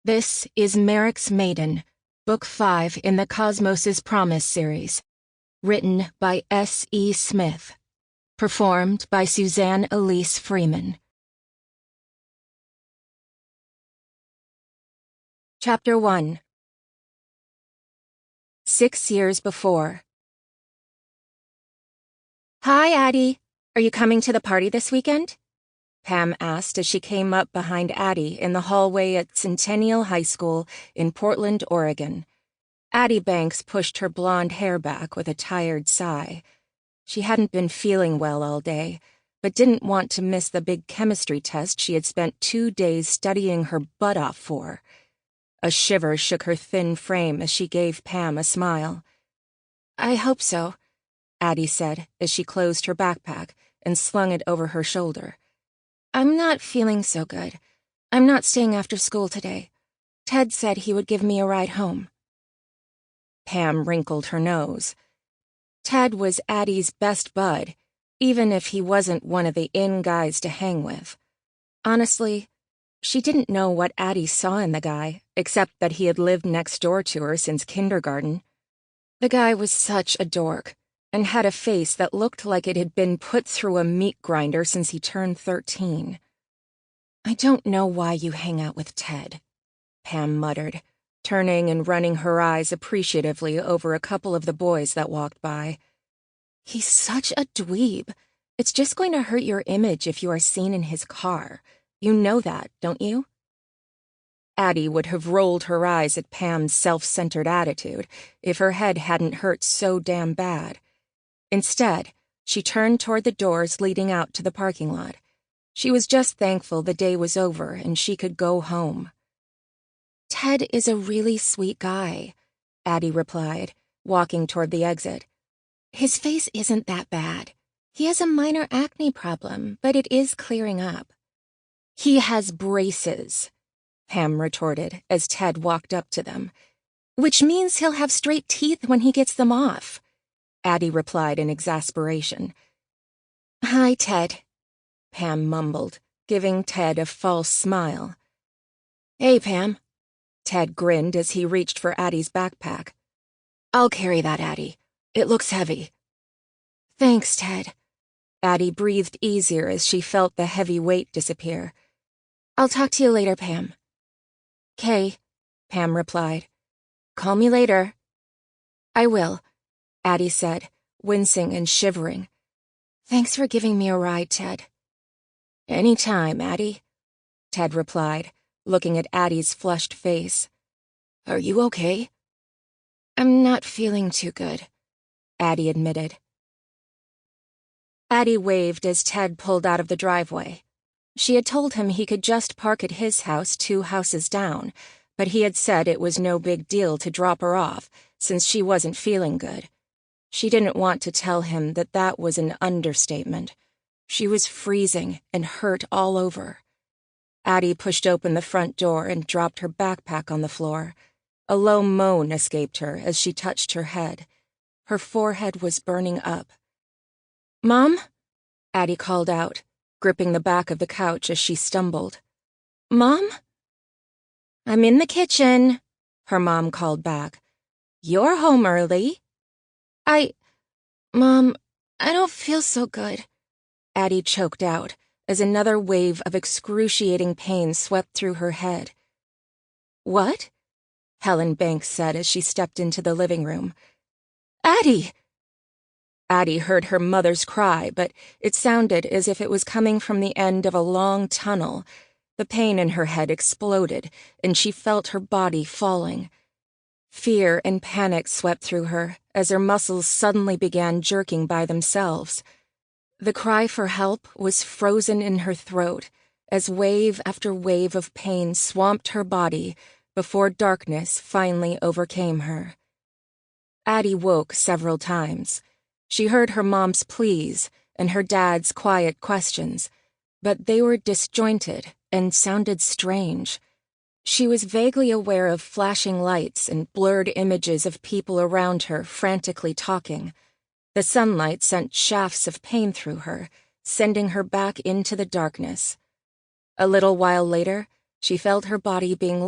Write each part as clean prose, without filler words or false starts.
This is Merrick's Maiden, Book 5 in the Cosmos's Promise series. Written by S.E. Smith. Performed by Suzanne Elise Freeman. Chapter 1. 6 years before. Hi, Addie. Are you coming to the party this weekend? Pam asked as she came up behind Addie in the hallway at Centennial High School in Portland, Oregon. Addie Banks pushed her blonde hair back with a tired sigh. She hadn't been feeling well all day, but didn't want to miss the big chemistry test she had spent 2 days studying her butt off for. A shiver shook her thin frame as she gave Pam a smile. I hope so, Addie said as she closed her backpack and slung it over her shoulder. I'm not feeling so good. I'm not staying after school today. Ted said he would give me a ride home. Pam wrinkled her nose. Ted was Addie's best bud, even if he wasn't one of the in guys to hang with. Honestly, she didn't know what Addie saw in the guy, except that he had lived next door to her since kindergarten. The guy was such a dork, and had a face that looked like it had been put through a meat grinder since he turned 13. I don't know why you hang out with Ted, Pam muttered, turning and running her eyes appreciatively over a couple of the boys that walked by. He's such a dweeb. It's just going to hurt your image if you are seen in his car. You know that, don't you? Addie would have rolled her eyes at Pam's self-centered attitude if her head hadn't hurt so damn bad. Instead, she turned toward the doors leading out to the parking lot. She was just thankful the day was over and she could go home. Ted is a really sweet guy, Addie replied, walking toward the exit. His face isn't that bad. He has a minor acne problem, but it is clearing up. He has braces, Pam retorted as Ted walked up to them. Which means he'll have straight teeth when he gets them off, Addie replied in exasperation. Hi, Ted, Pam mumbled, giving Ted a false smile. Hey, Pam. Ted grinned as he reached for Addie's backpack. I'll carry that, Addie. It looks heavy. Thanks, Ted. Addie breathed easier as she felt the heavy weight disappear. I'll talk to you later, Pam. 'Kay, Pam replied. Call me later. I will, Addie said, wincing and shivering. Thanks for giving me a ride, Ted. Any time, Addie, Ted replied, looking at Addie's flushed face. Are you okay? I'm not feeling too good, Addie admitted. Addie waved as Ted pulled out of the driveway. She had told him he could just park at his house 2 houses down, but he had said it was no big deal to drop her off since she wasn't feeling good. She didn't want to tell him that that was an understatement. She was freezing and hurt all over. Addie pushed open the front door and dropped her backpack on the floor. A low moan escaped her as she touched her head. Her forehead was burning up. Mom? Addie called out, gripping the back of the couch as she stumbled. Mom? I'm in the kitchen, her mom called back. You're home early. Mom, I don't feel so good, Addie choked out as another wave of excruciating pain swept through her head. What? Helen Banks said as she stepped into the living room. Addie! Addie heard her mother's cry, but it sounded as if it was coming from the end of a long tunnel. The pain in her head exploded, and she felt her body falling. Fear and panic swept through her as her muscles suddenly began jerking by themselves. The cry for help was frozen in her throat as wave after wave of pain swamped her body before darkness finally overcame her. Addie woke several times. She heard her mom's pleas and her dad's quiet questions, but they were disjointed and sounded strange. She was vaguely aware of flashing lights and blurred images of people around her frantically talking. The sunlight sent shafts of pain through her, sending her back into the darkness. A little while later, she felt her body being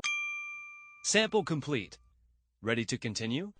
Sample complete. Ready to continue?